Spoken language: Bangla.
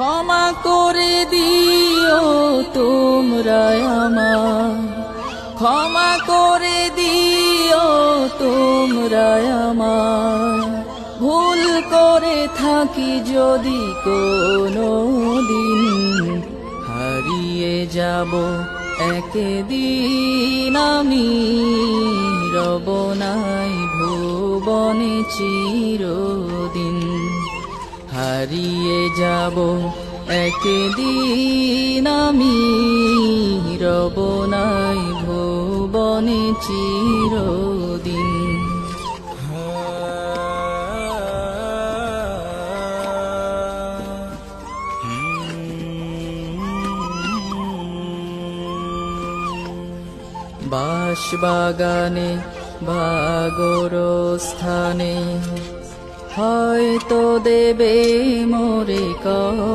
ক্ষমা করে দিও তোমরা আমায়, ক্ষমা করে দিও তোমরা আমায়। ভুল করে থাকি যদি কোনো দিন, হারিয়ে যাব একদিন আমি, রব নাই ভুবনে চিরদিন। হারিয়ে যাব একদিন আমি, রব নাই ভুবনে চিরদিন। বাঁশবাগানে বা গোরস্থানে হয়তো দেবে মোরে